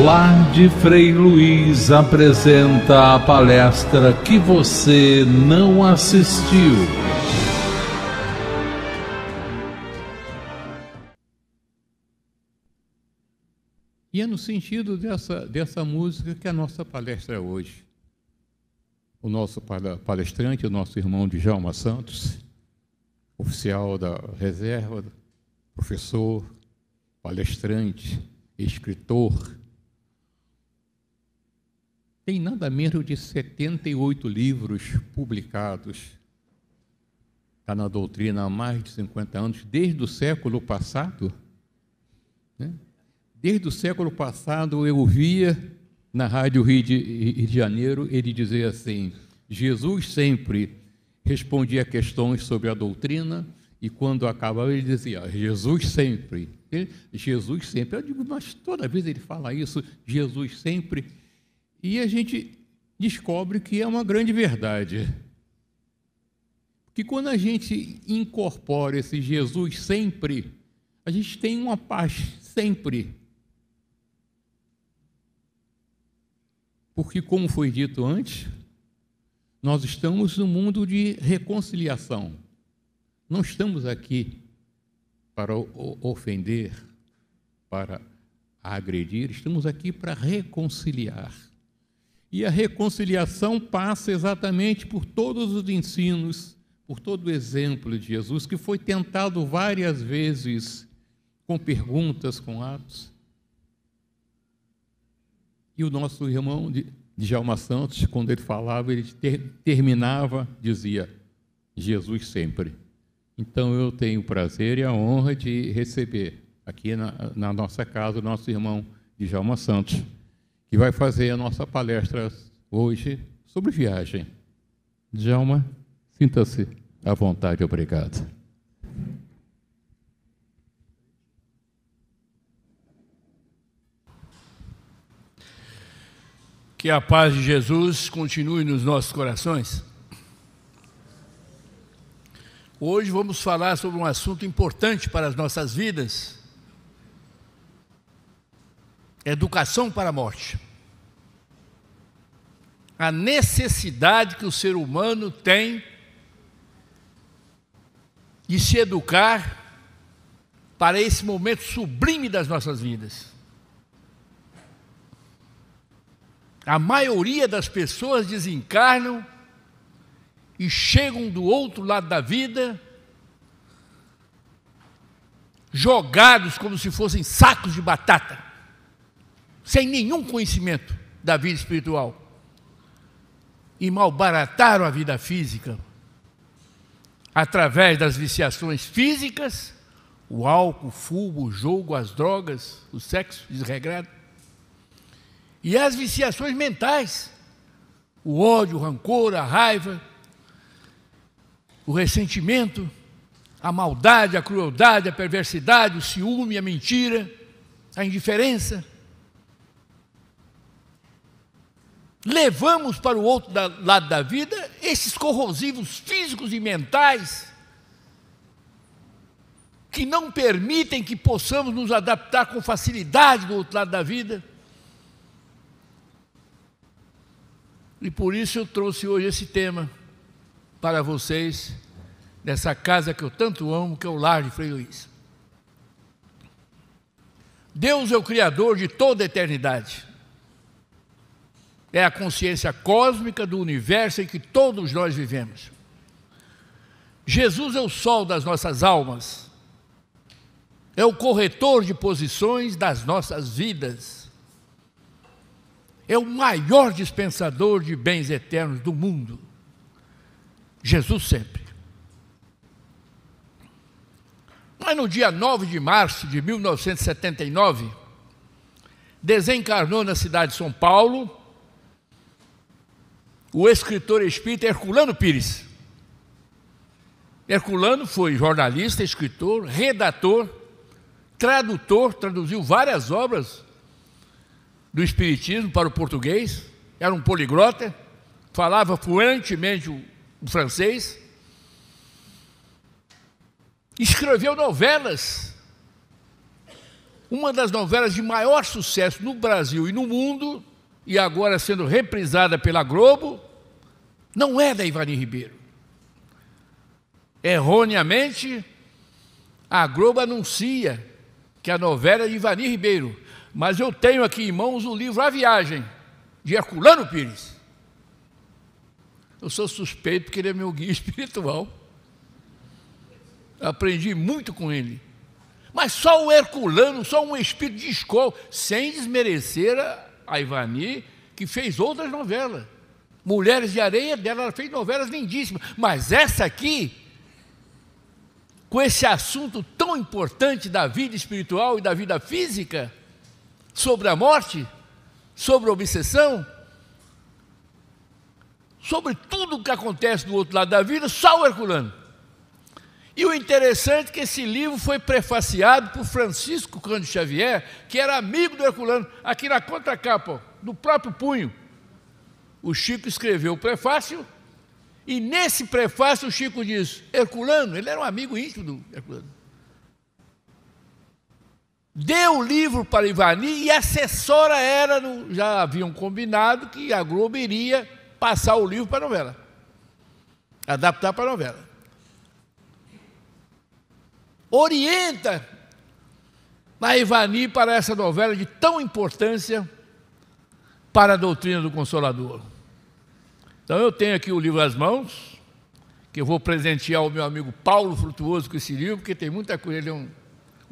Lar de Frei Luiz apresenta a palestra que você não assistiu. E é no sentido dessa música que a nossa palestra é hoje. O nosso palestrante, o nosso irmão Djalma Santos, oficial da reserva, professor, palestrante, escritor, tem nada menos de 78 livros publicados. Está na doutrina há mais de 50 anos, desde o século passado. Né? Desde o século passado eu ouvia na Rádio Rio de Janeiro ele dizer assim: Jesus sempre respondia a questões sobre a doutrina e quando acabava ele dizia Jesus sempre. Jesus sempre. Eu digo, mas toda vez ele fala isso, Jesus sempre. E a gente descobre que é uma grande verdade. Que quando a gente incorpora esse Jesus sempre, a gente tem uma paz sempre. Porque, como foi dito antes, nós estamos num mundo de reconciliação. Não estamos aqui para ofender, para agredir, estamos aqui para reconciliar. E a reconciliação passa exatamente por todos os ensinos, por todo o exemplo de Jesus, que foi tentado várias vezes com perguntas, com atos. E o nosso irmão Djalma Santos, quando ele falava, ele terminava, dizia, Jesus sempre. Então eu tenho o prazer e a honra de receber aqui na nossa casa o nosso irmão Djalma Santos, que vai fazer a nossa palestra hoje sobre viagem. Djalma, sinta-se à vontade, obrigado. Que a paz de Jesus continue nos nossos corações. Hoje vamos falar sobre um assunto importante para as nossas vidas: educação para a morte. A necessidade que o ser humano tem de se educar para esse momento sublime das nossas vidas. A maioria das pessoas desencarnam e chegam do outro lado da vida jogados como se fossem sacos de batata, sem nenhum conhecimento da vida espiritual, e malbarataram a vida física através das viciações físicas, o álcool, o fumo, o jogo, as drogas, o sexo desregrado, e as viciações mentais, o ódio, o rancor, a raiva, o ressentimento, a maldade, a crueldade, a perversidade, o ciúme, a mentira, a indiferença. Levamos para o outro lado da vida esses corrosivos físicos e mentais que não permitem que possamos nos adaptar com facilidade do outro lado da vida. E por isso eu trouxe hoje esse tema para vocês, nessa casa que eu tanto amo, que é o Lar de Frei Luiz. Deus é o Criador de toda a eternidade. É a consciência cósmica do universo em que todos nós vivemos. Jesus é o sol das nossas almas. É o corretor de posições das nossas vidas. É o maior dispensador de bens eternos do mundo. Jesus sempre. Mas no dia 9 de março de 1979, desencarnou na cidade de São Paulo o escritor espírita Herculano Pires. Herculano foi jornalista, escritor, redator, tradutor, traduziu várias obras do espiritismo para o português, era um poliglota, falava fluentemente o francês, escreveu novelas, uma das novelas de maior sucesso no Brasil e no mundo, e agora sendo reprisada pela Globo, não é da Ivani Ribeiro. Erroneamente, a Globo anuncia que a novela é de Ivani Ribeiro, mas eu tenho aqui em mãos o livro A Viagem, de Herculano Pires. Eu sou suspeito porque ele é meu guia espiritual. Aprendi muito com ele. Mas só o Herculano, só um espírito de escola, sem desmerecer a Ivani, que fez outras novelas. Mulheres de Areia dela, ela fez novelas lindíssimas. Mas essa aqui, com esse assunto tão importante da vida espiritual e da vida física, sobre a morte, sobre a obsessão, sobre tudo o que acontece do outro lado da vida, só o Herculano. E o interessante é que esse livro foi prefaciado por Francisco Cândido Xavier, que era amigo do Herculano, aqui na contracapa, do próprio punho. O Chico escreveu o prefácio, e nesse prefácio o Chico diz, Herculano, ele era um amigo íntimo do Herculano, deu o livro para Ivani, e a assessora era, já haviam combinado que a Globo iria passar o livro para a novela, adaptar para a novela. Orienta a Ivani para essa novela de tão importância para a doutrina do Consolador. Então eu tenho aqui o livro às mãos, que eu vou presentear ao meu amigo Paulo Frutuoso com esse livro, porque tem muita coisa, ele é um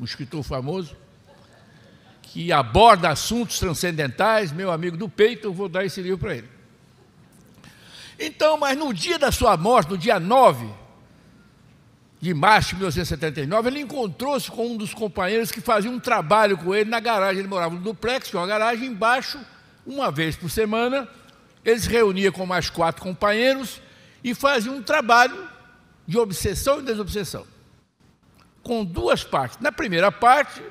escritor famoso, que aborda assuntos transcendentais, meu amigo do peito, eu vou dar esse livro para ele. Então, mas no dia da sua morte, no dia 9 de março de 1979, ele encontrou-se com um dos companheiros que fazia um trabalho com ele na garagem. Ele morava no duplex, que é uma garagem embaixo, uma vez por semana. Ele se reunia com mais 4 companheiros e fazia um trabalho de obsessão e desobsessão, com 2 partes. Na primeira parte,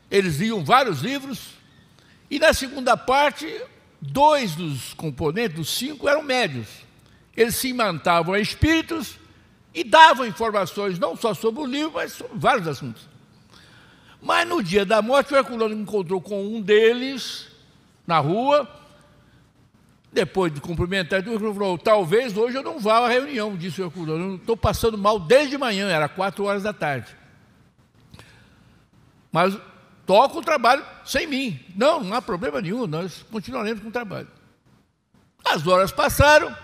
eles liam vários livros, e na segunda parte, 2 dos componentes, dos 5, eram médios. Eles se imantavam a espíritos e davam informações não só sobre o livro, mas sobre vários assuntos. Mas no dia da morte, o Herculano me encontrou com um deles na rua. Depois de cumprimentar, o Herculano falou, talvez hoje eu não vá à reunião, disse o Herculano. Eu estou passando mal desde manhã, era 4 horas da tarde. Mas toca o trabalho sem mim. Não há problema nenhum, nós continuaremos com o trabalho. As horas passaram,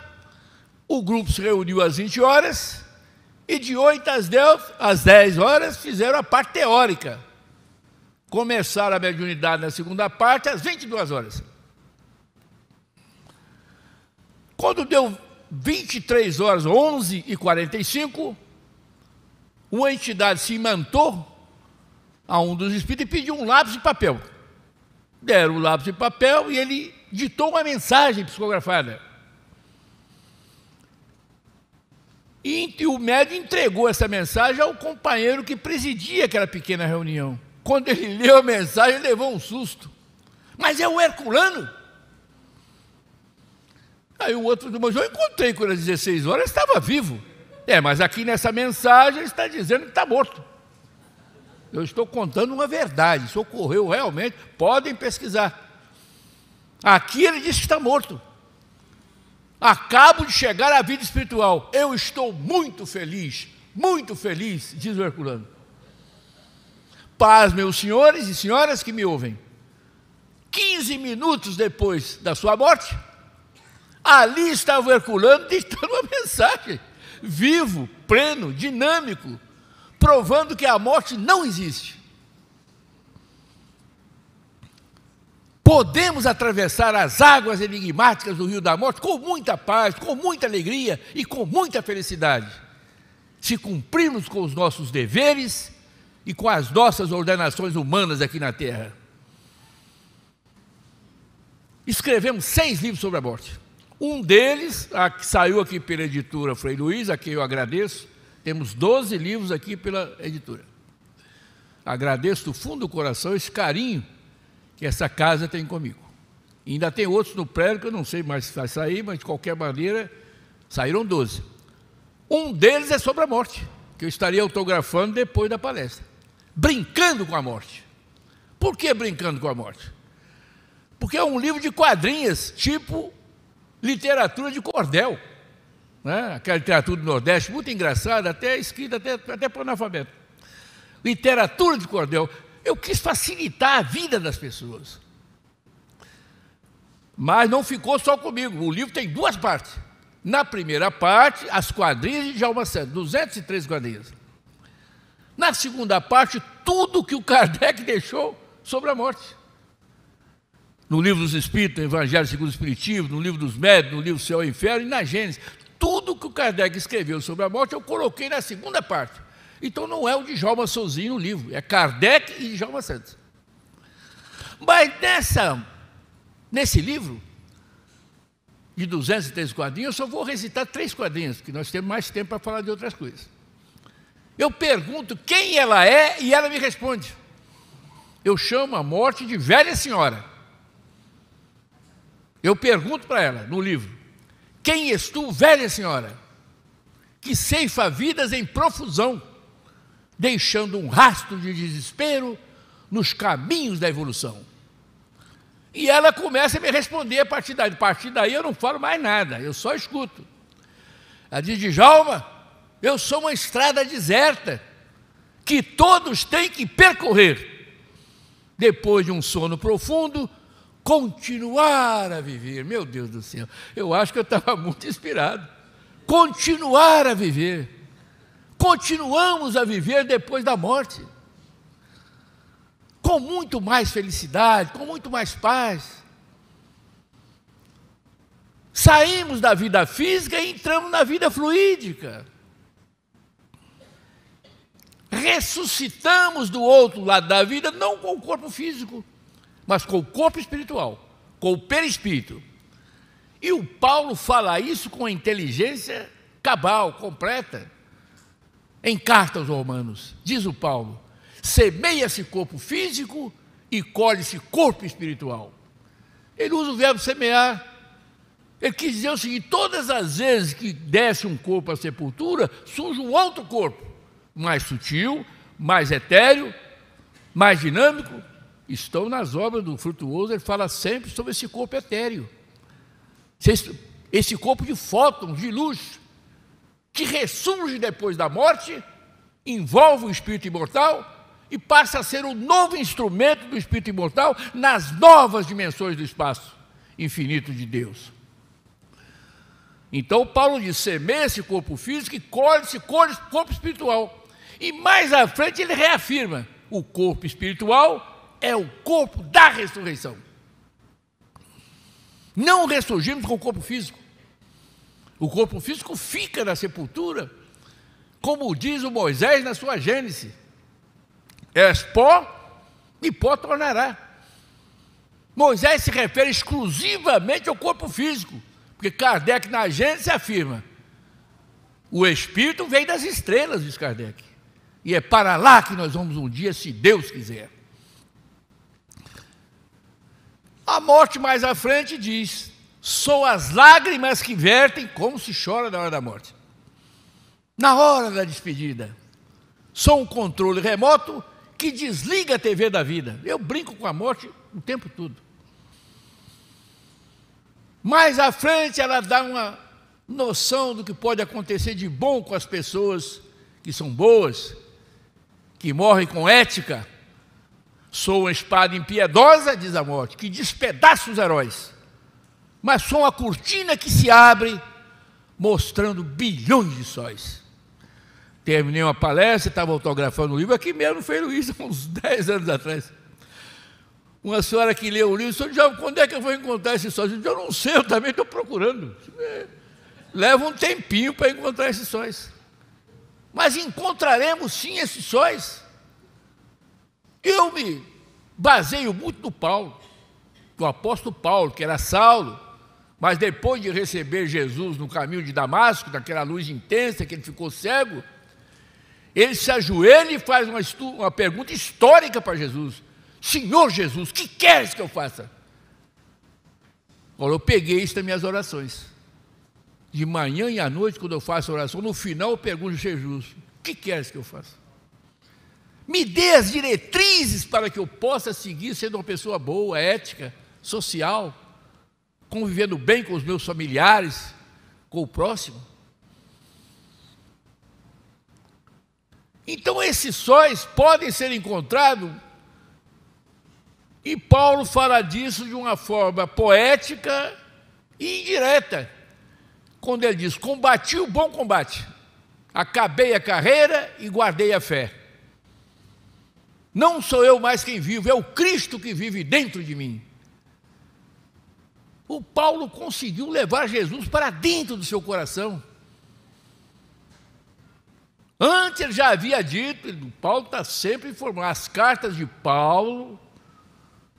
o grupo se reuniu às 20 horas, e de 8 às 10 horas fizeram a parte teórica. Começaram a mediunidade na segunda parte às 22 horas. Quando deu 23 horas, 11h45, uma entidade se imantou a um dos espíritos e pediu um lápis e papel. Deram o lápis e papel e ele ditou uma mensagem psicografada. E o médium entregou essa mensagem ao companheiro que presidia aquela pequena reunião. Quando ele leu a mensagem, ele levou um susto. Mas é o Herculano? Aí o outro falou, mas eu encontrei com ele às 16 horas, ele estava vivo. Mas aqui nessa mensagem ele está dizendo que está morto. Eu estou contando uma verdade, isso ocorreu realmente, podem pesquisar. Aqui ele disse que está morto. Acabo de chegar à vida espiritual. Eu estou muito feliz, diz o Herculano. Paz, meus senhores e senhoras que me ouvem. 15 minutos depois da sua morte, ali estava o Herculano ditando uma mensagem, vivo, pleno, dinâmico, provando que a morte não existe. Podemos atravessar as águas enigmáticas do Rio da Morte com muita paz, com muita alegria e com muita felicidade, se cumprirmos com os nossos deveres e com as nossas ordenações humanas aqui na Terra. Escrevemos 6 livros sobre a morte. Um deles, que saiu aqui pela editora Frei Luiz, a quem eu agradeço. Temos 12 livros aqui pela editora. Agradeço do fundo do coração esse carinho que essa casa tem comigo. E ainda tem outros no prédio que eu não sei mais se vai sair, mas de qualquer maneira saíram 12. Um deles é sobre a morte, que eu estaria autografando depois da palestra. Brincando com a Morte. Por que Brincando com a Morte? Porque é um livro de quadrinhas, tipo literatura de cordel, né? Aquela literatura do Nordeste, muito engraçada, até escrita até por analfabeto. Literatura de cordel. Eu quis facilitar a vida das pessoas. Mas não ficou só comigo. O livro tem 2 partes. Na primeira parte, as quadrinhas de Djalma Santos, 203 quadrinhas. Na segunda parte, tudo que o Kardec deixou sobre a morte. No livro dos Espíritos, no Evangelho segundo o Espiritismo, no livro dos Médiuns, no livro Céu e Inferno e na Gênesis. Tudo que o Kardec escreveu sobre a morte, eu coloquei na segunda parte. Então não é o Djalma sozinho no livro, é Kardec e Djalma Santos. Mas nesse livro, de 203 quadrinhos, eu só vou recitar 3 quadrinhos, porque nós temos mais tempo para falar de outras coisas. Eu pergunto quem ela é e ela me responde. Eu chamo a morte de velha senhora. Eu pergunto para ela, no livro, quem és tu, velha senhora, que ceifa vidas em profusão, deixando um rastro de desespero nos caminhos da evolução? E ela começa a me responder a partir daí. A partir daí eu não falo mais nada, eu só escuto. Ela diz: Djalma, eu sou uma estrada deserta, que todos têm que percorrer. Depois de um sono profundo, continuar a viver. Meu Deus do céu, eu acho que eu estava muito inspirado. Continuar a viver. Continuamos a viver depois da morte. Com muito mais felicidade, com muito mais paz. Saímos da vida física e entramos na vida fluídica. Ressuscitamos do outro lado da vida, não com o corpo físico, mas com o corpo espiritual, com o perispírito. E o Paulo fala isso com a inteligência cabal, completa. Em carta aos Romanos, diz o Paulo: semeia-se corpo físico e colhe-se corpo espiritual. Ele usa o verbo semear. Ele quis dizer o seguinte: todas as vezes que desce um corpo à sepultura, surge um outro corpo, mais sutil, mais etéreo, mais dinâmico. Estão nas obras do Frutuoso, ele fala sempre sobre esse corpo etéreo, esse corpo de fótons, de luz, que ressurge depois da morte, envolve o espírito imortal e passa a ser um novo instrumento do espírito imortal nas novas dimensões do espaço infinito de Deus. Então Paulo diz: semeia esse corpo físico e colhe-se corpo espiritual. E mais à frente ele reafirma: o corpo espiritual é o corpo da ressurreição. Não ressurgimos com o corpo físico. O corpo físico fica na sepultura, como diz o Moisés na sua Gênesis: és pó e pó tornará. Moisés se refere exclusivamente ao corpo físico, porque Kardec na Gênesis afirma: o Espírito vem das estrelas, diz Kardec, e é para lá que nós vamos um dia, se Deus quiser. A morte mais à frente diz: são as lágrimas que vertem como se chora na hora da morte, na hora da despedida. Sou um controle remoto que desliga a TV da vida. Eu brinco com a morte o tempo todo. Mais à frente ela dá uma noção do que pode acontecer de bom com as pessoas que são boas, que morrem com ética. Sou uma espada impiedosa, diz a morte, que despedaça os heróis, mas sou uma cortina que se abre, mostrando bilhões de sóis. Terminei uma palestra, estava autografando o livro, aqui mesmo no Frei Luís, uns 10 anos atrás. Uma senhora que leu o livro disse: quando é que eu vou encontrar esses sóis? Eu não sei, eu também estou procurando. Leva um tempinho para encontrar esses sóis. Mas encontraremos sim esses sóis. Eu me baseio muito no Paulo, do apóstolo Paulo, que era Saulo, mas depois de receber Jesus no caminho de Damasco, daquela luz intensa que ele ficou cego, ele se ajoelha e faz uma pergunta histórica para Jesus: Senhor Jesus, que queres que eu faça? Agora, eu peguei isso nas minhas orações. De manhã e à noite, quando eu faço a oração, no final eu pergunto a Jesus: o que queres que eu faça? Me dê as diretrizes para que eu possa seguir sendo uma pessoa boa, ética, social, convivendo bem com os meus familiares, com o próximo. Então esses sóis podem ser encontrados, e Paulo fala disso de uma forma poética e indireta, quando ele diz: combati o bom combate, acabei a carreira e guardei a fé. Não sou eu mais quem vivo, é o Cristo que vive dentro de mim. O Paulo conseguiu levar Jesus para dentro do seu coração. Antes ele já havia dito, Paulo está sempre informando, as cartas de Paulo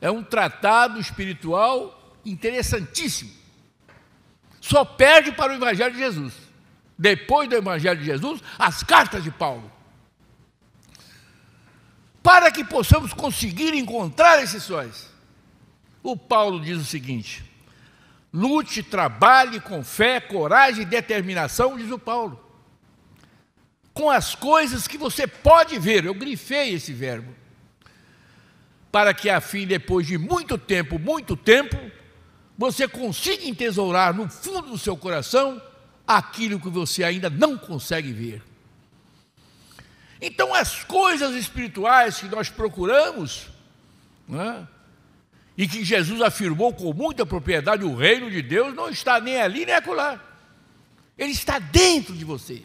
é um tratado espiritual interessantíssimo. Só perde para o Evangelho de Jesus. Depois do Evangelho de Jesus, as cartas de Paulo. Para que possamos conseguir encontrar esses sóis, o Paulo diz o seguinte: lute, trabalhe com fé, coragem e determinação, diz o Paulo, com as coisas que você pode ver. Eu grifei esse verbo. Para que a fim, depois de muito tempo, você consiga entesourar no fundo do seu coração aquilo que você ainda não consegue ver. Então as coisas espirituais que nós procuramos, né, e que Jesus afirmou com muita propriedade, o reino de Deus não está nem ali nem acolá. Ele está dentro de vocês.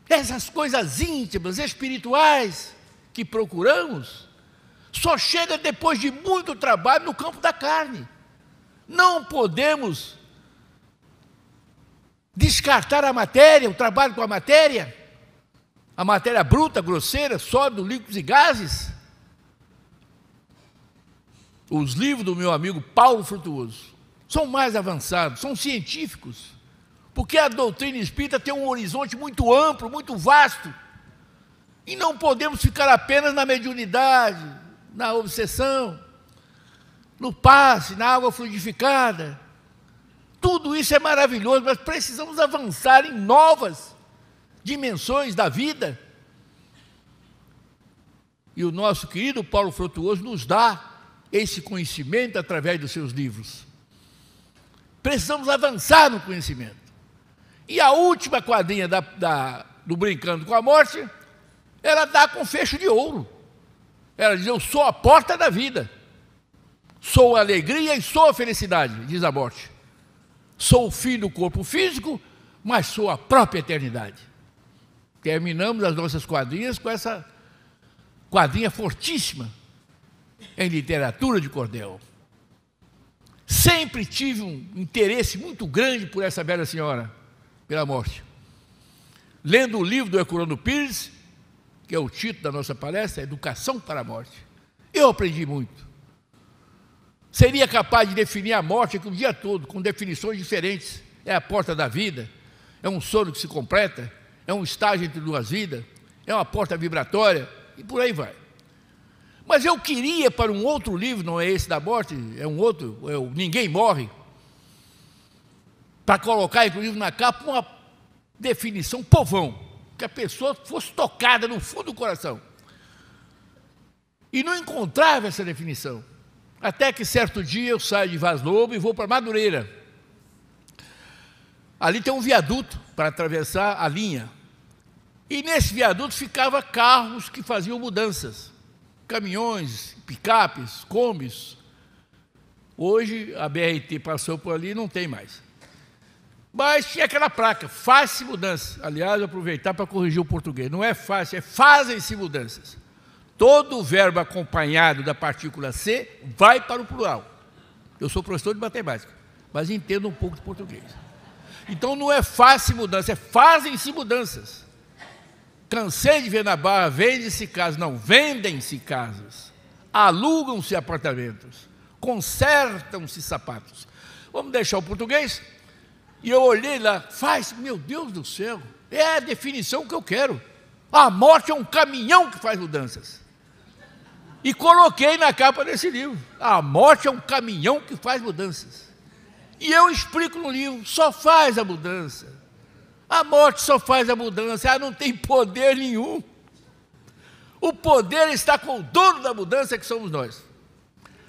Essas coisas íntimas, espirituais que procuramos, só chega depois de muito trabalho no campo da carne. Não podemos descartar a matéria, o trabalho com a matéria bruta, grosseira, sólido, líquidos e gases. Os livros do meu amigo Paulo Frutuoso são mais avançados, são científicos, porque a doutrina espírita tem um horizonte muito amplo, muito vasto, e não podemos ficar apenas na mediunidade, na obsessão, no passe, na água fluidificada. Tudo isso é maravilhoso, mas precisamos avançar em novas dimensões da vida. E o nosso querido Paulo Frutuoso nos dá esse conhecimento através dos seus livros. Precisamos avançar no conhecimento. E a última quadrinha do Brincando com a Morte, ela dá com fecho de ouro. Ela diz: eu sou a porta da vida, sou a alegria e sou a felicidade, diz a morte. Sou o fim do corpo físico, mas sou a própria eternidade. Terminamos as nossas quadrinhas com essa quadrinha fortíssima em literatura de cordel. Sempre tive um interesse muito grande por essa velha senhora, pela morte. Lendo o livro do Herculano Pires, que é o título da nossa palestra, Educação para a Morte, eu aprendi muito. Seria capaz de definir a morte aqui o dia todo, com definições diferentes. É a porta da vida, é um sono que se completa, é um estágio entre duas vidas, é uma porta vibratória, e por aí vai. Mas eu queria, para um outro livro, não é esse da morte, é um outro, é o Ninguém Morre, para colocar, inclusive, na capa uma definição povão, que a pessoa fosse tocada no fundo do coração. E não encontrava essa definição. Até que certo dia eu saio de Vaz Lobo e vou para Madureira. Ali tem um viaduto para atravessar a linha. E nesse viaduto ficava carros que faziam mudanças. Caminhões, picapes, combis. Hoje a BRT passou por ali e não tem mais. Mas tinha aquela placa, faz-se mudança. Aliás, eu aproveitar para corrigir o português. Não é fácil, é fazem-se mudanças. Todo o verbo acompanhado da partícula C vai para o plural. Eu sou professor de matemática, mas entendo um pouco de português. Então não é faz-se mudança, é fazem-se mudanças. Cansei de ver na Barra, vende-se casas. Não, vendem-se casas. Alugam-se apartamentos. Consertam-se sapatos. Vamos deixar o português? E eu olhei lá, meu Deus do céu, é a definição que eu quero. A morte é um caminhão que faz mudanças. E coloquei na capa desse livro: a morte é um caminhão que faz mudanças. E eu explico no livro: só faz a mudança. A morte só faz a mudança, ela não tem poder nenhum. O poder está com o dono da mudança, que somos nós.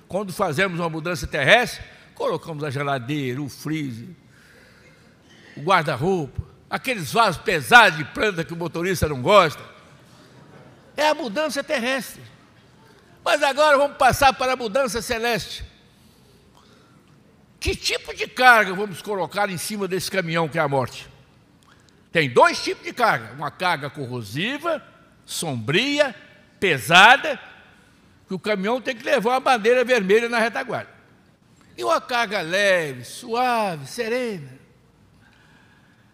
Quando fazemos uma mudança terrestre, colocamos a geladeira, o freezer, o guarda-roupa, aqueles vasos pesados de planta que o motorista não gosta. É a mudança terrestre. Mas agora vamos passar para a mudança celeste. Que tipo de carga vamos colocar em cima desse caminhão que é a morte? Tem dois tipos de carga. Uma carga corrosiva, sombria, pesada, que o caminhão tem que levar uma bandeira vermelha na retaguarda. E uma carga leve, suave, serena.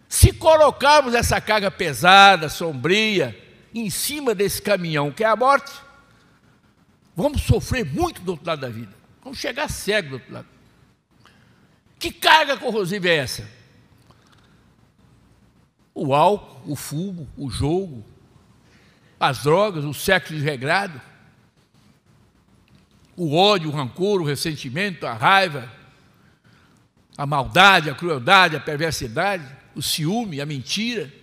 Se colocarmos essa carga pesada, sombria, em cima desse caminhão que é a morte, vamos sofrer muito do outro lado da vida. Vamos chegar cego do outro lado. Que carga corrosiva é essa? O álcool, o fumo, o jogo, as drogas, o sexo desregrado, o ódio, o rancor, o ressentimento, a raiva, a maldade, a crueldade, a perversidade, o ciúme, a mentira,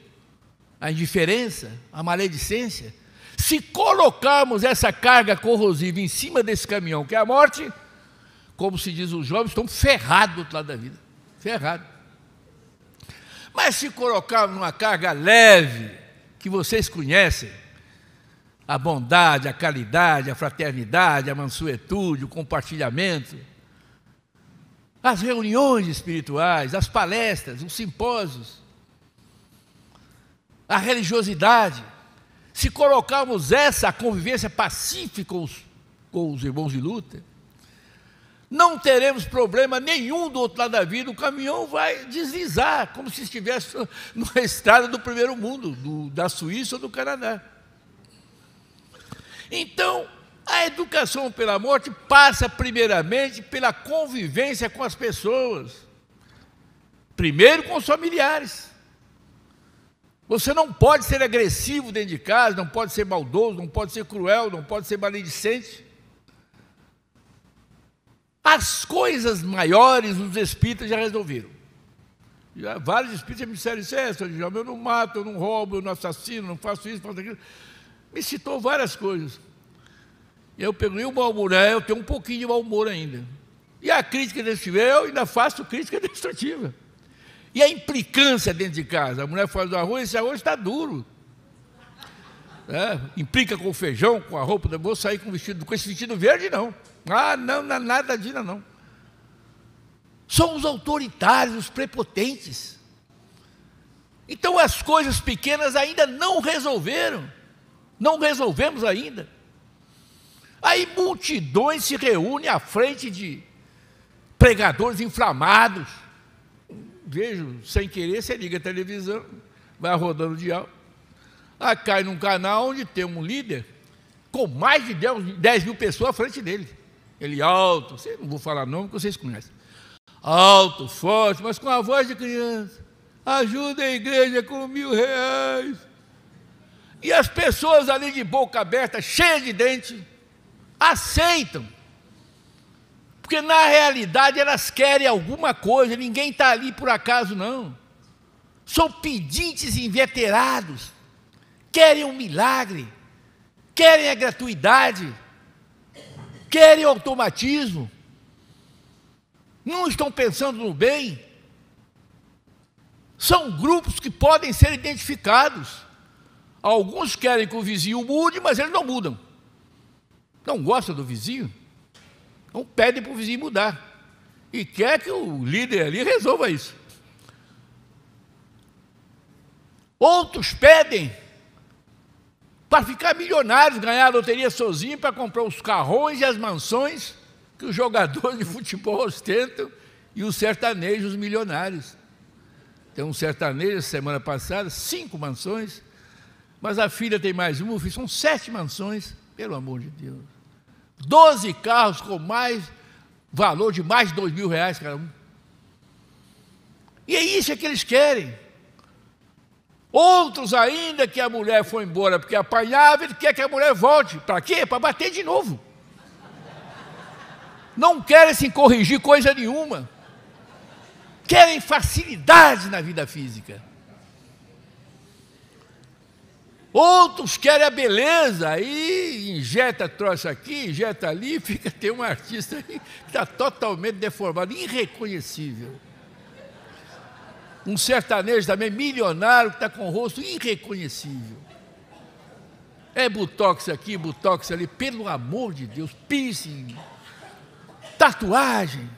a indiferença, a maledicência. Se colocarmos essa carga corrosiva em cima desse caminhão que é a morte, como se diz os jovens, estão ferrados do outro lado da vida. Ferrados. Mas se colocarmos uma carga leve, que vocês conhecem, a bondade, a caridade, a fraternidade, a mansuetude, o compartilhamento, as reuniões espirituais, as palestras, os simpósios, a religiosidade, se colocarmos essa convivência pacífica com os irmãos de luta, não teremos problema nenhum do outro lado da vida. O caminhão vai deslizar, como se estivesse numa estrada do primeiro mundo, da Suíça ou do Canadá. Então, a educação pela morte passa primeiramente pela convivência com as pessoas. Primeiro com os familiares. Você não pode ser agressivo dentro de casa, não pode ser maldoso, não pode ser cruel, não pode ser maledicente. As coisas maiores os espíritas já resolveram. Vários espíritas me disseram isso, eu não mato, eu não roubo, eu não assassino, não faço isso, faço aquilo. Me citou várias coisas. Eu peguei o mau humor, eu tenho um pouquinho de mau humor ainda. E a crítica destrutiva, eu ainda faço crítica destrutiva. E a implicância dentro de casa, a mulher faz o arroz, esse arroz está duro. Implica com o feijão, com a roupa, eu vou sair com esse vestido verde, não. Não, nada disso, não. São os autoritários, os prepotentes. Então as coisas pequenas ainda não resolveram. Não resolvemos ainda. Aí multidões se reúnem à frente de pregadores inflamados. Vejo, sem querer, você liga a televisão, vai rodando o dial. Aí cai num canal onde tem um líder com mais de 10 mil pessoas à frente dele. Ele alto, não vou falar nome, porque vocês conhecem. Alto, forte, mas com a voz de criança. Ajuda a igreja com R$1.000. E as pessoas ali de boca aberta, cheias de dente, aceitam. Porque na realidade elas querem alguma coisa, ninguém está ali por acaso não. São pedintes inveterados, querem um milagre, querem a gratuidade, querem o automatismo, não estão pensando no bem. São grupos que podem ser identificados. Alguns querem que o vizinho mude, mas eles não mudam. Não gostam do vizinho, então pedem para o vizinho mudar. E quer que o líder ali resolva isso. Outros pedem para ficar milionários, ganhar a loteria sozinho, para comprar os carrões e as mansões que os jogadores de futebol ostentam e os sertanejos milionários. Tem um sertanejo, semana passada, 5 mansões, mas a filha tem mais uma, são 7 mansões, pelo amor de Deus. 12 carros com valor de mais de R$2.000 cada um. E é isso que eles querem. Outros ainda que a mulher foi embora porque apanhava, ele quer que a mulher volte. Para quê? Para bater de novo. Não querem se corrigir coisa nenhuma. Querem facilidade na vida física. Outros querem a beleza, aí injeta troço aqui, injeta ali, tem um artista aí que está totalmente deformado, irreconhecível. Um sertanejo também milionário que está com o rosto irreconhecível. É botox aqui, botox ali, pelo amor de Deus, piercing, tatuagem.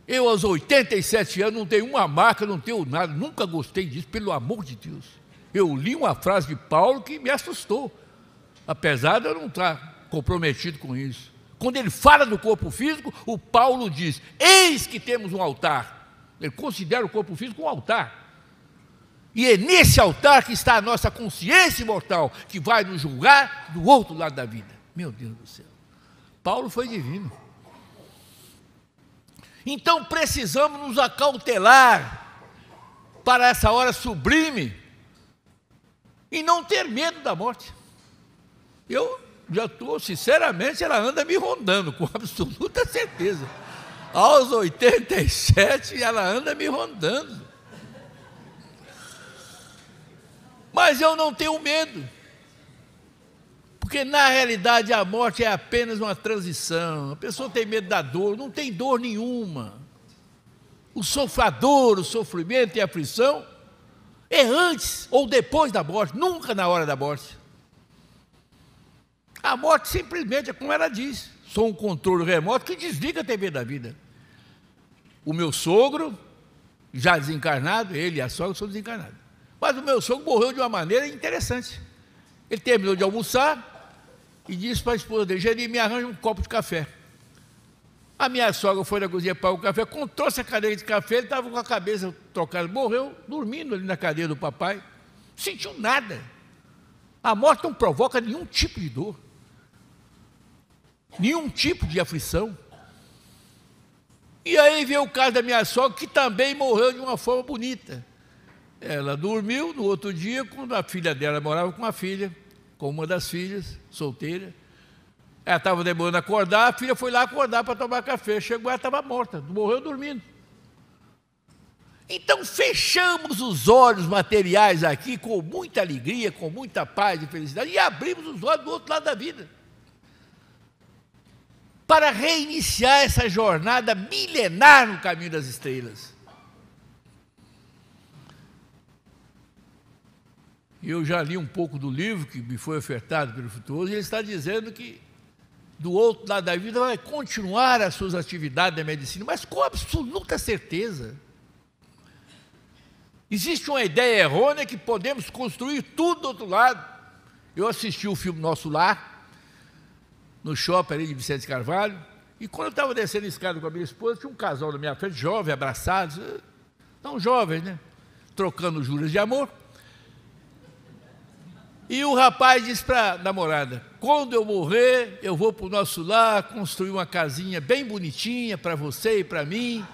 Eu, aos 87 anos, não tenho uma marca, não tenho nada, nunca gostei disso, pelo amor de Deus. Eu li uma frase de Paulo que me assustou, apesar de eu não estar comprometido com isso. Quando ele fala do corpo físico, o Paulo diz: eis que temos um altar. Ele considera o corpo físico um altar. E é nesse altar que está a nossa consciência imortal, que vai nos julgar do outro lado da vida. Meu Deus do céu. Paulo foi divino. Então precisamos nos acautelar para essa hora sublime e não ter medo da morte. Eu já estou, sinceramente, ela anda me rondando, com absoluta certeza. Aos 87, ela anda me rondando. Mas eu não tenho medo, porque na realidade a morte é apenas uma transição. A pessoa tem medo da dor, não tem dor nenhuma. O sofredor, o sofrimento e a aflição é antes ou depois da morte, nunca na hora da morte. A morte simplesmente é como ela diz: sou um controle remoto que desliga a TV da vida. O meu sogro, já desencarnado, ele e a sogra são desencarnados. Mas o meu sogro morreu de uma maneira interessante. Ele terminou de almoçar e disse para a esposa dele: Geni, me arranja um copo de café. A minha sogra foi na cozinha para o café, quando trouxe a cadeira de café, ele estava com a cabeça trocada, morreu dormindo ali na cadeira do papai. Não sentiu nada. A morte não provoca nenhum tipo de dor, nenhum tipo de aflição. E aí veio o caso da minha sogra, que também morreu de uma forma bonita. Ela dormiu, no outro dia, quando a filha dela morava com a filha, com uma das filhas, solteira. Ela estava demorando a acordar, a filha foi lá acordar para tomar café. Chegou, ela estava morta, morreu dormindo. Então fechamos os olhos materiais aqui com muita alegria, com muita paz e felicidade, e abrimos os olhos do outro lado da vida, para reiniciar essa jornada milenar no caminho das estrelas. Eu já li um pouco do livro que me foi ofertado pelo Frutuoso, e ele está dizendo que do outro lado da vida vai continuar as suas atividades da medicina, mas com absoluta certeza. Existe uma ideia errônea que podemos construir tudo do outro lado. Eu assisti o filme Nosso Lar, no shopping ali de Vicente Carvalho, e quando eu estava descendo a escada com a minha esposa, tinha um casal na minha frente, jovem, abraçados, tão jovens, né? Trocando juras de amor. E o rapaz disse para a namorada: quando eu morrer, eu vou para o nosso lar, construir uma casinha bem bonitinha para você e para mim,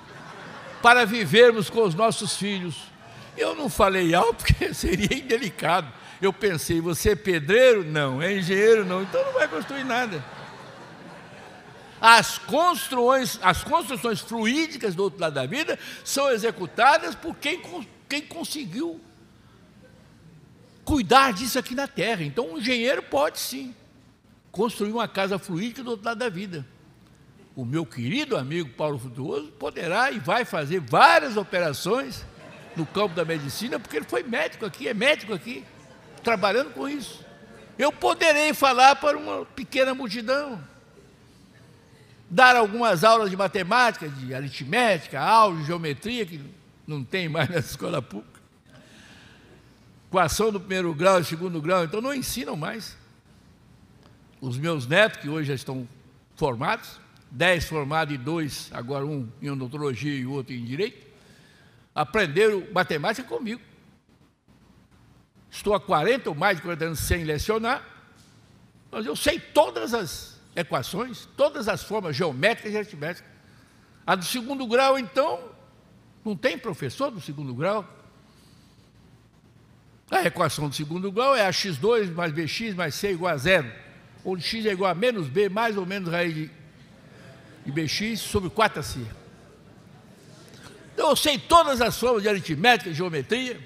para vivermos com os nossos filhos. Eu não falei alto porque seria indelicado. Eu pensei: você é pedreiro? Não. É engenheiro? Não. Então não vai construir nada. As construções fluídicas do outro lado da vida são executadas por quem conseguiu cuidar disso aqui na Terra. Então um engenheiro pode sim construir uma casa fluídica do outro lado da vida. O meu querido amigo Paulo Frutuoso poderá e vai fazer várias operações no campo da medicina, porque ele foi médico aqui, é médico aqui, trabalhando com isso. Eu poderei falar para uma pequena multidão, dar algumas aulas de matemática, de aritmética, aula de geometria, que não tem mais na escola pública, equação do primeiro grau e segundo grau, então não ensinam mais. Os meus netos, que hoje já estão formados, 10 formados e 2, agora um em odontologia e o outro em direito, aprenderam matemática comigo. Estou há 40 ou mais de 40 anos sem lecionar, mas eu sei todas as equações, todas as formas geométricas e aritméticas. A do segundo grau, então, não tem professor do segundo grau. A equação do segundo grau é a x2 mais bx mais c igual a 0, onde x é igual a menos b mais ou menos raiz de bx sobre 4ac. Então eu sei todas as formas de aritmética e geometria.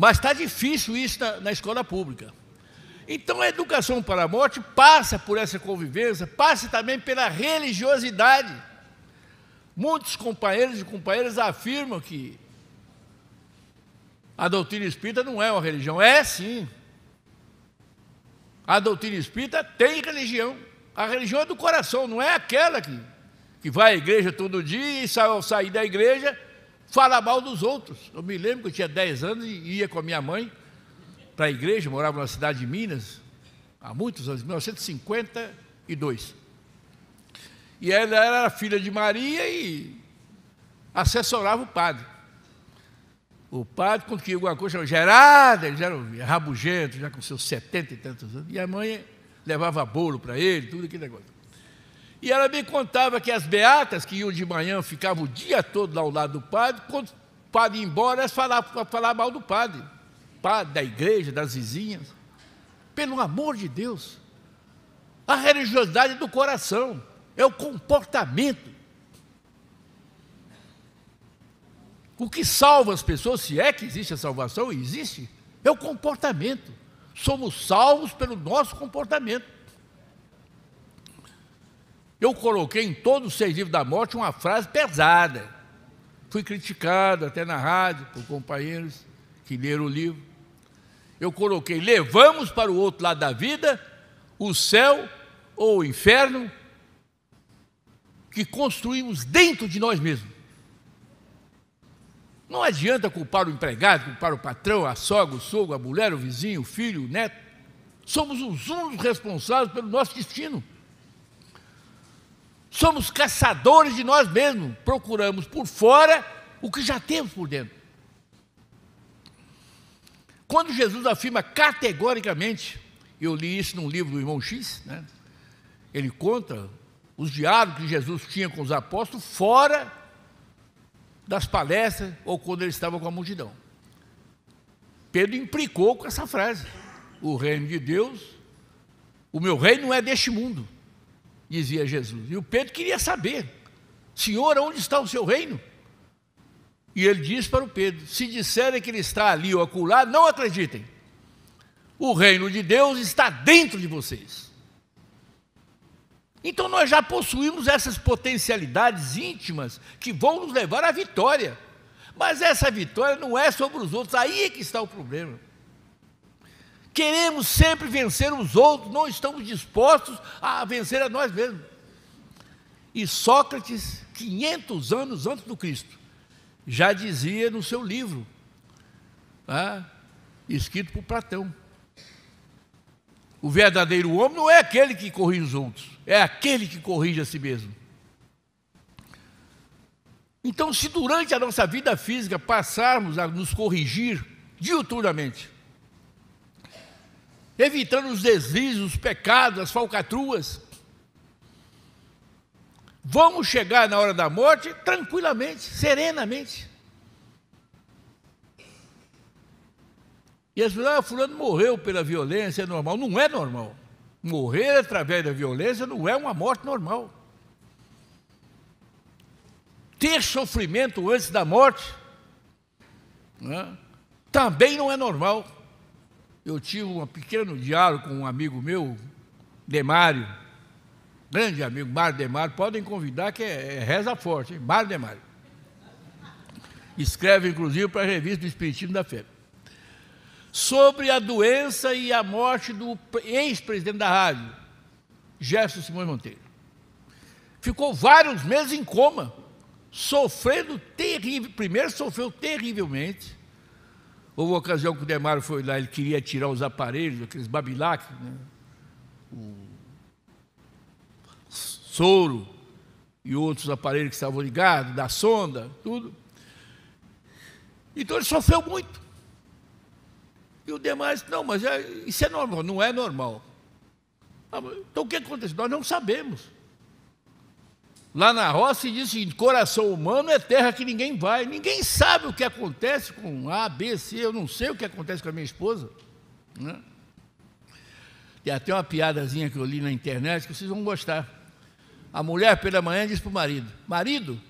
Mas está difícil isso na escola pública. Então a educação para a morte passa por essa convivência, passa também pela religiosidade. Muitos companheiros e companheiras afirmam que a doutrina espírita não é uma religião. É sim. A doutrina espírita tem religião. A religião é do coração, não é aquela que vai à igreja todo dia e ao sair da igreja fala mal dos outros. Eu me lembro que eu tinha 10 anos e ia com a minha mãe para a igreja, morava na cidade de Minas, há muitos anos, 1952. E ela era filha de Maria e assessorava o padre. O padre, quando queria alguma coisa, chamava Gerardo, ele já era rabugento, já com seus 70 e tantos anos, e a mãe levava bolo para ele, tudo aquele negócio. E ela me contava que as beatas que iam de manhã, ficavam o dia todo lá ao lado do padre, quando o padre ia embora, elas falavam mal do padre, da igreja, das vizinhas. Pelo amor de Deus, a religiosidade do coração, é o comportamento. O que salva as pessoas, se é que existe a salvação, existe, é o comportamento. Somos salvos pelo nosso comportamento. Eu coloquei em todos os 6 livros da morte uma frase pesada. Fui criticado até na rádio por companheiros que leram o livro. Eu coloquei: levamos para o outro lado da vida o céu ou o inferno que construímos dentro de nós mesmos. Não adianta culpar o empregado, culpar o patrão, a sogra, o sogro, a mulher, o vizinho, o filho, o neto. Somos os únicos responsáveis pelo nosso destino. Somos caçadores de nós mesmos. Procuramos por fora o que já temos por dentro. Quando Jesus afirma categoricamente, eu li isso num livro do irmão X, né? Ele conta os diálogos que Jesus tinha com os apóstolos fora das palestras ou quando ele estava com a multidão. Pedro implicou com essa frase: o reino de Deus, o meu reino não é deste mundo, dizia Jesus. E o Pedro queria saber: Senhor, onde está o seu reino? E ele disse para o Pedro: se disserem que ele está ali ou acolá, não acreditem. O reino de Deus está dentro de vocês. Então nós já possuímos essas potencialidades íntimas que vão nos levar à vitória. Mas essa vitória não é sobre os outros, aí é que está o problema. Queremos sempre vencer os outros, não estamos dispostos a vencer a nós mesmos. E Sócrates, 500 anos antes do Cristo, já dizia no seu livro, escrito por Platão: o verdadeiro homem não é aquele que corrige os outros, é aquele que corrige a si mesmo. Então, se durante a nossa vida física passarmos a nos corrigir diuturnamente, evitando os deslizes, os pecados, as falcatruas, vamos chegar na hora da morte tranquilamente, serenamente. E as pessoas: fulano morreu pela violência, é normal. Não é normal. Morrer através da violência não é uma morte normal. Ter sofrimento antes da morte, né, também não é normal. Eu tive um pequeno diálogo com um amigo meu, Demário, grande amigo, Mário Demário. Podem convidar, que reza forte, hein? Mário Demário. Escreve inclusive para a revista do Espiritismo da Fé, sobre a doença e a morte do ex-presidente da rádio, Gerson Simões Monteiro. Ficou vários meses em coma, sofrendo terrível. Primeiro sofreu terrivelmente. Houve uma ocasião que o Demário foi lá, ele queria tirar os aparelhos, aqueles Babilac, né? O soro e outros aparelhos que estavam ligados, da sonda, tudo. Então ele sofreu muito. E o demais: não, mas isso é normal. Não é normal. Então o que aconteceu? Nós não sabemos. Lá na roça se diz o seguinte: coração humano é terra que ninguém vai. Ninguém sabe o que acontece com A, B, C. Eu não sei o que acontece com a minha esposa, né? Tem até uma piadazinha que eu li na internet que vocês vão gostar. A mulher pela manhã diz para o marido: marido,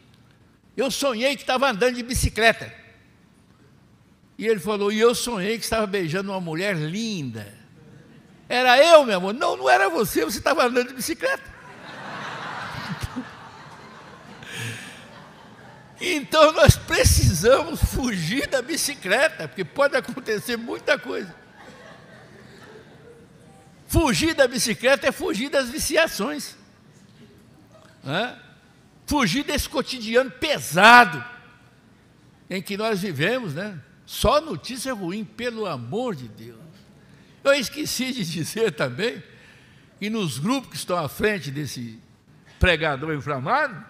eu sonhei que estava andando de bicicleta. E ele falou, e eu sonhei que estava beijando uma mulher linda. Era eu, meu amor? Não, não era você estava andando de bicicleta. Então nós precisamos fugir da bicicleta, porque pode acontecer muita coisa. Fugir da bicicleta é fugir das viciações. Fugir desse cotidiano pesado em que nós vivemos, né? Só notícia ruim, pelo amor de Deus. Eu esqueci de dizer também que nos grupos que estão à frente desse pregador inflamado,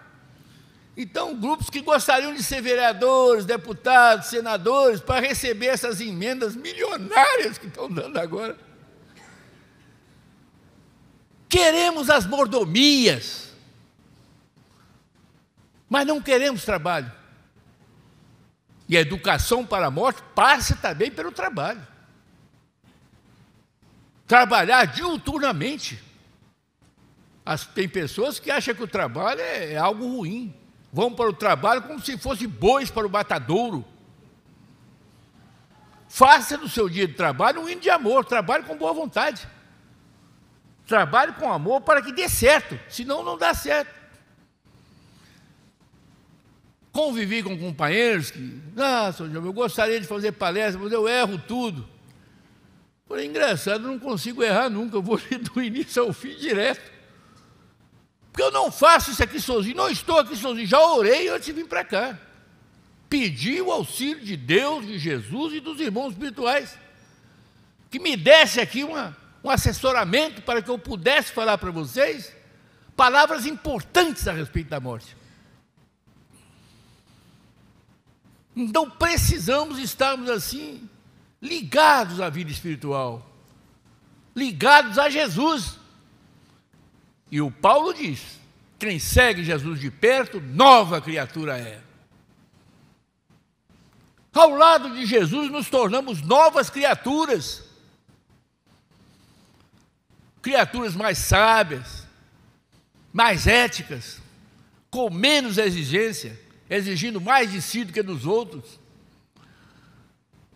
então grupos que gostariam de ser vereadores, deputados, senadores, para receber essas emendas milionárias que estão dando agora. Queremos as mordomias, mas não queremos trabalho. E a educação para a morte passa também pelo trabalho. Trabalhar diuturnamente. Tem pessoas que acham que o trabalho é algo ruim. Vão para o trabalho como se fosse bois para o matadouro. Faça no seu dia de trabalho um hino de amor. Trabalhe com boa vontade. Trabalhe com amor para que dê certo. Senão não dá certo. Convivi com companheiros que, nossa, eu gostaria de fazer palestra, mas eu erro tudo. Falei, engraçado, eu não consigo errar nunca, eu vou ler do início ao fim direto. Porque eu não faço isso aqui sozinho, não estou aqui sozinho, já orei antes de vir para cá. Pedi o auxílio de Deus, de Jesus e dos irmãos espirituais, que me desse aqui um assessoramento para que eu pudesse falar para vocês palavras importantes a respeito da morte. Então precisamos estarmos assim, ligados à vida espiritual, ligados a Jesus. E o Paulo diz, quem segue Jesus de perto, nova criatura é. Ao lado de Jesus nos tornamos novas criaturas. Criaturas mais sábias, mais éticas, com menos exigência, exigindo mais de si do que dos outros,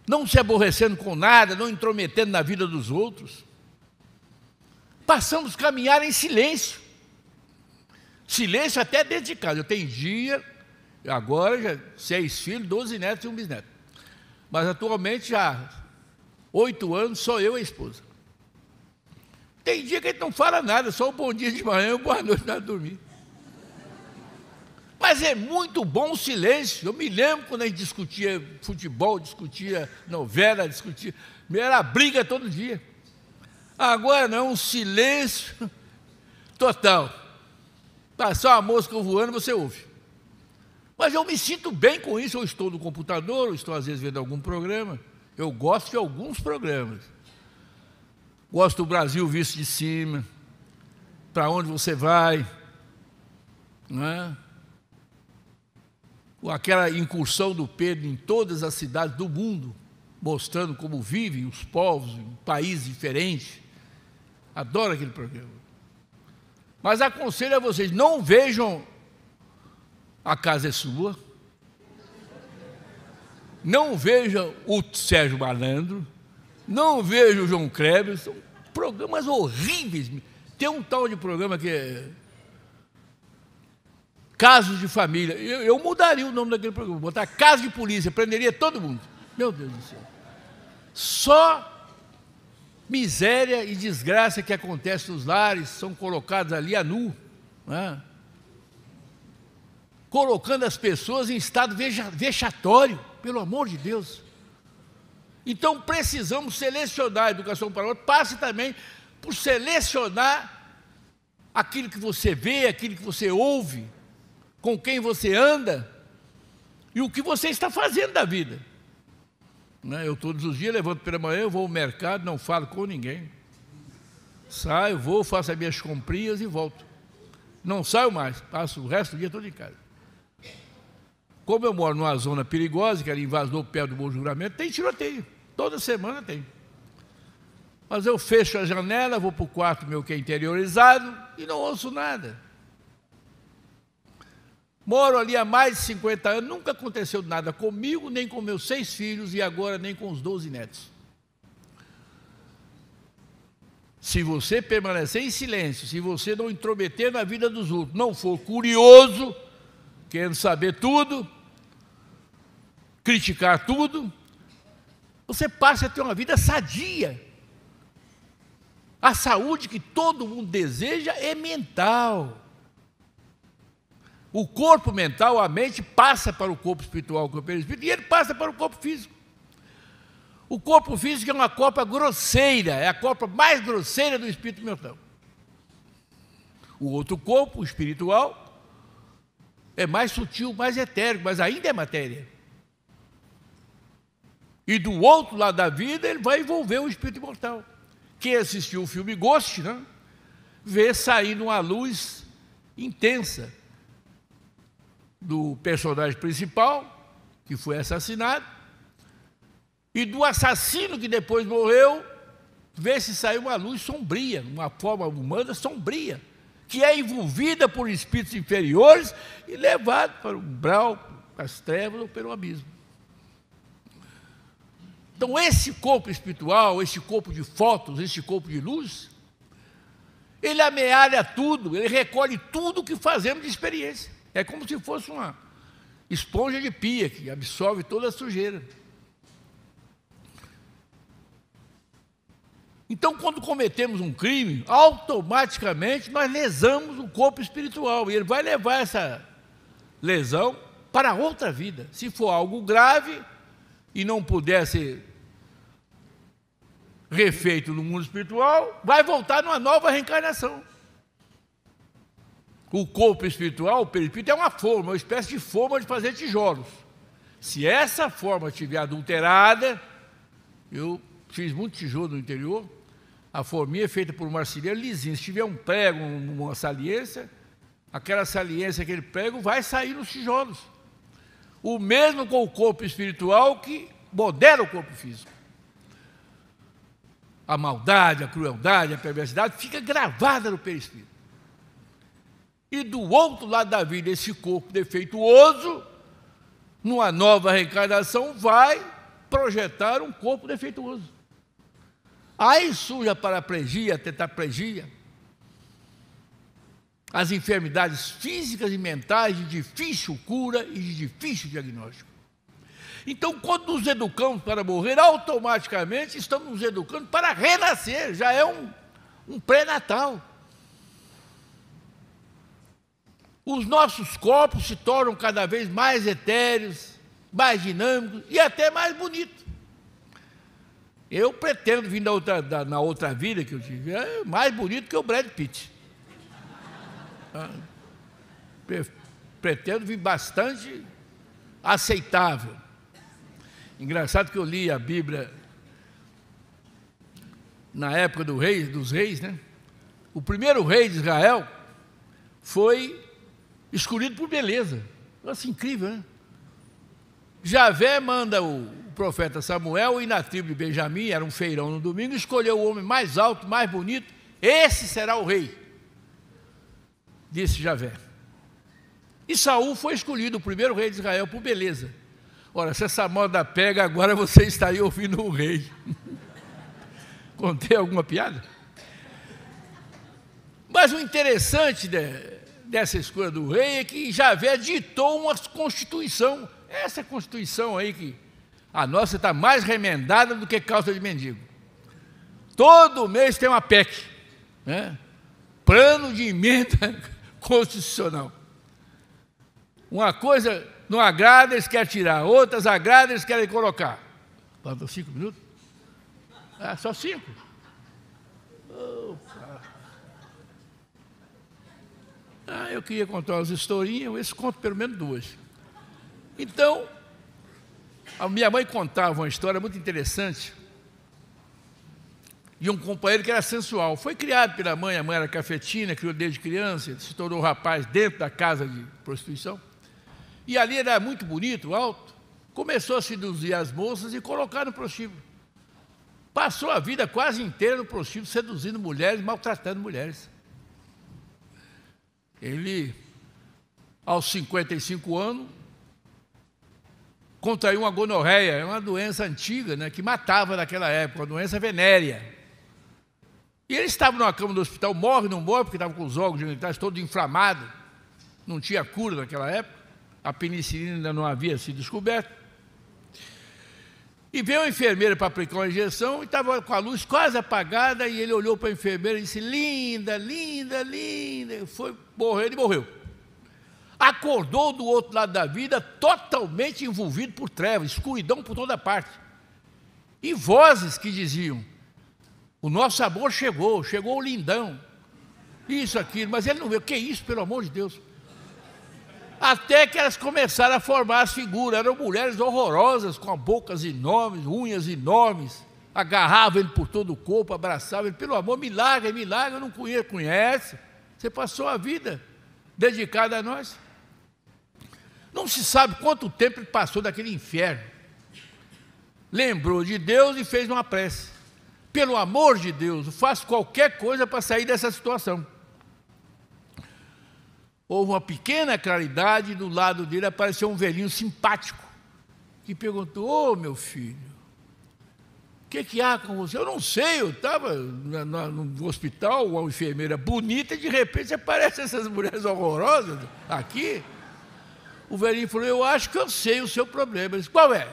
não se aborrecendo com nada, não intrometendo na vida dos outros. Passamos a caminhar em silêncio. Silêncio até dentro de casa. Eu tenho dia, agora já 6 filhos, 12 netos e um bisneto. Mas atualmente já 8 anos, só eu e a esposa. Tem dia que a gente não fala nada, só o bom dia de manhã e o boa noite para dormir. Mas é muito bom o silêncio. Eu me lembro quando a gente discutia futebol, discutia novela, era briga todo dia. Agora não, um silêncio total. Passar uma mosca voando, você ouve. Mas eu me sinto bem com isso. Eu estou no computador, eu estou às vezes vendo algum programa. Eu gosto de alguns programas. Gosto do Brasil visto de cima. Para onde você vai, não é? Aquela incursão do Pedro em todas as cidades do mundo, mostrando como vivem os povos em países diferentes. Adoro aquele programa. Mas aconselho a vocês, não vejam A Casa é Sua, não vejam o Sérgio Malandro, não vejam o João Kleber, são programas horríveis. Tem um tal de programa que é Casos de Família. Eu mudaria o nome daquele programa, botar Caso de Polícia, prenderia todo mundo. Meu Deus do céu. Só miséria e desgraça que acontece nos lares, são colocados ali a nu, né? Colocando as pessoas em estado vexatório, pelo amor de Deus. Então precisamos selecionar a educação para o outro, passe também por selecionar aquilo que você vê, aquilo que você ouve, com quem você anda e o que você está fazendo da vida. Eu todos os dias levanto pela manhã, eu vou ao mercado, não falo com ninguém. Saio, vou, faço as minhas comprinhas e volto. Não saio mais, passo o resto do dia todo em casa. Como eu moro numa zona perigosa, que ali em Vaz Novo, perto do Bom Juramento, tem tiroteio. Toda semana tem. Mas eu fecho a janela, vou para o quarto meu que é interiorizado e não ouço nada. Moro ali há mais de 50 anos, nunca aconteceu nada comigo, nem com meus 6 filhos e agora nem com os 12 netos. Se você permanecer em silêncio, se você não intrometer na vida dos outros, não for curioso, querendo saber tudo, criticar tudo, você passa a ter uma vida sadia. A saúde que todo mundo deseja é mental. O corpo mental, a mente, passa para o corpo espiritual, que é o perispírito, e ele passa para o corpo físico. O corpo físico é uma cópia grosseira, é a cópia mais grosseira do espírito mental. O outro corpo, o espiritual, é mais sutil, mais etérico, mas ainda é matéria. E do outro lado da vida, ele vai envolver o espírito imortal. Quem assistiu o filme Ghost, né, vê saindo uma luz intensa do personagem principal, que foi assassinado, e do assassino que depois morreu, vê se saiu uma luz sombria, uma forma humana sombria, que é envolvida por espíritos inferiores e levado para o umbral, para as trevas ou pelo abismo. Então esse corpo espiritual, esse corpo de fótons, esse corpo de luz, ele amealha tudo, ele recolhe tudo que fazemos de experiência. É como se fosse uma esponja de pia que absorve toda a sujeira. Então, quando cometemos um crime, automaticamente nós lesamos o corpo espiritual. E ele vai levar essa lesão para outra vida. Se for algo grave e não puder ser refeito no mundo espiritual, vai voltar numa nova reencarnação. O corpo espiritual, o perispírito, é uma forma, uma espécie de forma de fazer tijolos. Se essa forma estiver adulterada, eu fiz muito tijolo no interior, a forminha é feita por um marceneiro lisinho. Se tiver um prego, uma saliência, aquela saliência, aquele prego, vai sair nos tijolos. O mesmo com o corpo espiritual que modela o corpo físico. A maldade, a crueldade, a perversidade fica gravada no perispírito. E do outro lado da vida, esse corpo defeituoso, numa nova reencarnação, vai projetar um corpo defeituoso. Aí surge a paraplegia, a tetraplegia, as enfermidades físicas e mentais de difícil cura e de difícil diagnóstico. Então, quando nos educamos para morrer, automaticamente estamos nos educando para renascer, já é um pré-natal. Os nossos corpos se tornam cada vez mais etéreos, mais dinâmicos e até mais bonitos. Eu pretendo vir na outra vida que eu tive, mais bonito que o Brad Pitt. Pretendo vir bastante aceitável. Engraçado que eu li a Bíblia na época dos reis, né? O primeiro rei de Israel foi escolhido por beleza. Nossa, incrível, né? Javé manda o profeta Samuel ir na tribo de Benjamim, era um feirão no domingo, escolheu o homem mais alto, mais bonito, esse será o rei, disse Javé. E Saul foi escolhido o primeiro rei de Israel por beleza. Ora, se essa moda pega, agora você estaria ouvindo o rei. Contei alguma piada? Mas o interessante dessa escolha do rei é que Javé ditou uma constituição. Essa constituição aí que a nossa está mais remendada do que calça de mendigo. Todo mês tem uma PEC, né? Plano de emenda constitucional. Uma coisa não agrada, eles querem tirar. Outras agradam, eles querem colocar. Faltam 5 minutos? Ah, só 5? Opa. Eu queria contar umas historinhas, esse conto pelo menos 2. Então, a minha mãe contava uma história muito interessante de um companheiro que era sensual. Foi criado pela mãe, a mãe era cafetina, criou desde criança, se tornou rapaz dentro da casa de prostituição. E ali era muito bonito, alto, começou a seduzir as moças e colocar no prostíbulo. Passou a vida quase inteira no prostíbulo, seduzindo mulheres, maltratando mulheres. Ele aos 55 anos, contraiu uma gonorreia, uma doença antiga, né, que matava naquela época, uma doença venérea. E ele estava numa cama do hospital, morre, não morre, porque estava com os órgãos genitais todos inflamados, não tinha cura naquela época, a penicilina ainda não havia sido descoberta. E veio a enfermeira para aplicar uma injeção, e estava com a luz quase apagada, e ele olhou para a enfermeira e disse: linda, linda, linda. Foi morrer, ele morreu. Acordou do outro lado da vida, totalmente envolvido por trevas, escuridão por toda parte. E vozes que diziam: o nosso amor chegou, chegou o lindão. Isso, aquilo, mas ele não viu. Que isso, pelo amor de Deus? Até que elas começaram a formar as figuras. Eram mulheres horrorosas, com bocas enormes, unhas enormes. Agarravam ele por todo o corpo, abraçavam ele. Pelo amor, me larga, eu não conhece. Você passou a vida dedicada a nós. Não se sabe quanto tempo ele passou daquele inferno. Lembrou de Deus e fez uma prece: pelo amor de Deus, faço qualquer coisa para sair dessa situação. Houve uma pequena claridade, e do lado dele apareceu um velhinho simpático, que perguntou: ô meu filho, o que há com você? Eu não sei, eu estava no hospital, uma enfermeira bonita, e de repente aparecem essas mulheres horrorosas aqui. O velhinho falou: eu acho que eu sei o seu problema. Ele disse: qual é?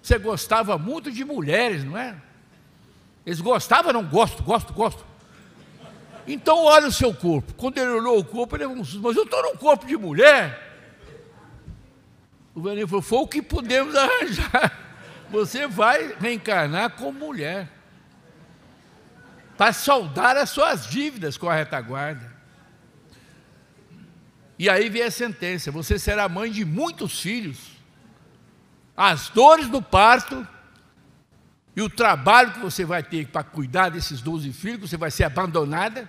Você gostava muito de mulheres, não é? Eles gostavam? Não, gosto. Então olha o seu corpo. Quando ele olhou o corpo, ele levou um susto: mas eu estou num corpo de mulher. O velhinho falou: foi o que pudemos arranjar. Você vai reencarnar como mulher, para saldar as suas dívidas com a retaguarda. E aí vem a sentença: você será mãe de muitos filhos. As dores do parto e o trabalho que você vai ter para cuidar desses 12 filhos, você vai ser abandonada,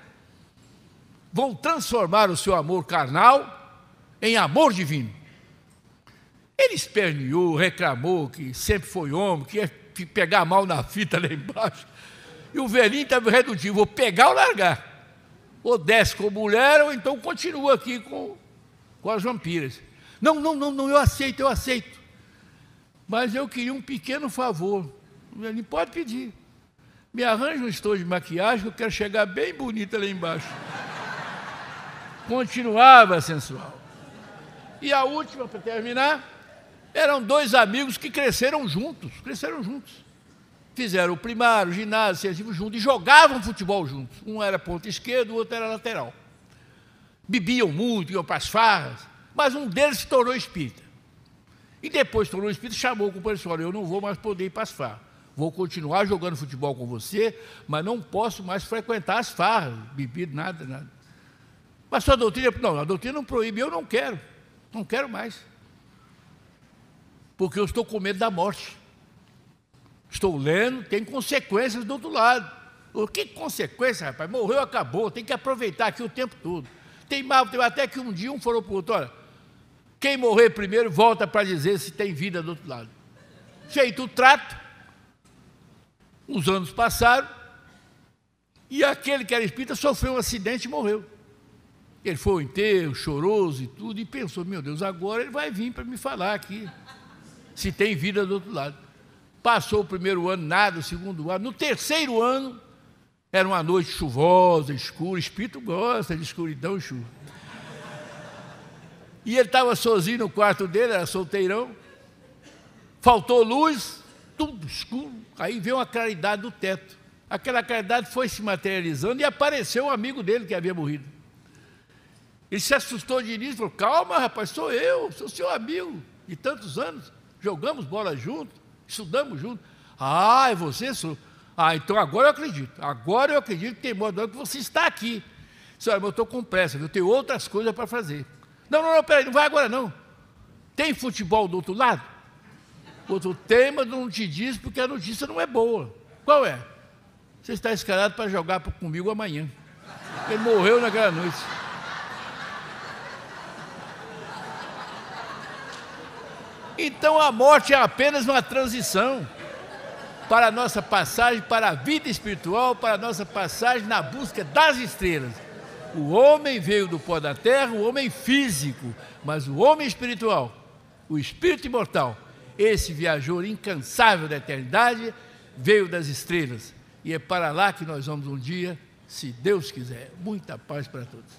vão transformar o seu amor carnal em amor divino. Ele esperneou, reclamou que sempre foi homem, que ia pegar mal na fita lá embaixo. E o velhinho estava redutivo: vou pegar ou largar. Ou desce com mulher, ou então continua aqui com as vampiras. Não, eu aceito. Mas eu queria um pequeno favor. Ele pode pedir: me arranja um estojo de maquiagem, que eu quero chegar bem bonita lá embaixo. Continuava sensual. E a última, para terminar, eram dois amigos que cresceram juntos. Fizeram o primário, o ginásio, o científico juntos, e jogavam futebol juntos. Um era ponta esquerda, o outro era lateral. Bebiam muito, iam para as farras, mas um deles se tornou espírita. E depois que tornou espírita, chamou o companheiro e falou: eu não vou mais poder ir para as farras. Vou continuar jogando futebol com você, mas não posso mais frequentar as farras, bebido, nada. Mas sua doutrina, não, a doutrina não proíbe, eu não quero mais. Porque eu estou com medo da morte. Estou lendo, tem consequências do outro lado. Que consequência, rapaz? Morreu, acabou, tem que aproveitar aqui o tempo todo. Tem até que um dia um falou para o outro: olha, quem morrer primeiro volta para dizer se tem vida do outro lado. Feito o trato, os anos passaram, e aquele que era espírita sofreu um acidente e morreu. Ele foi ao enterro, choroso e tudo, e pensou: meu Deus, agora ele vai vir para me falar aqui se tem vida do outro lado. Passou o primeiro ano, nada, o segundo ano. No terceiro ano, era uma noite chuvosa, escura. O espírito gosta de escuridão e chuva. E ele estava sozinho no quarto dele, era solteirão. Faltou luz, tudo escuro. Aí veio uma claridade do teto. Aquela claridade foi se materializando e apareceu um amigo dele que havia morrido. Ele se assustou de início e falou: calma, rapaz, sou eu, sou seu amigo de tantos anos. Jogamos bola juntos, estudamos juntos. Ah, é você? Então agora eu acredito que tem modo que você está aqui. Senhora, mas eu estou com pressa, eu tenho outras coisas para fazer. Não, peraí, não vai agora não. Tem futebol do outro lado? Outro tema não te diz porque a notícia não é boa. Qual é? Você está escalado para jogar comigo amanhã. Ele morreu naquela noite. Então a morte é apenas uma transição para a nossa passagem para a vida espiritual, para a nossa passagem na busca das estrelas. O homem veio do pó da terra, o homem físico, mas o homem espiritual, o espírito imortal, esse viajor incansável da eternidade, veio das estrelas. E é para lá que nós vamos um dia, se Deus quiser. Muita paz para todos.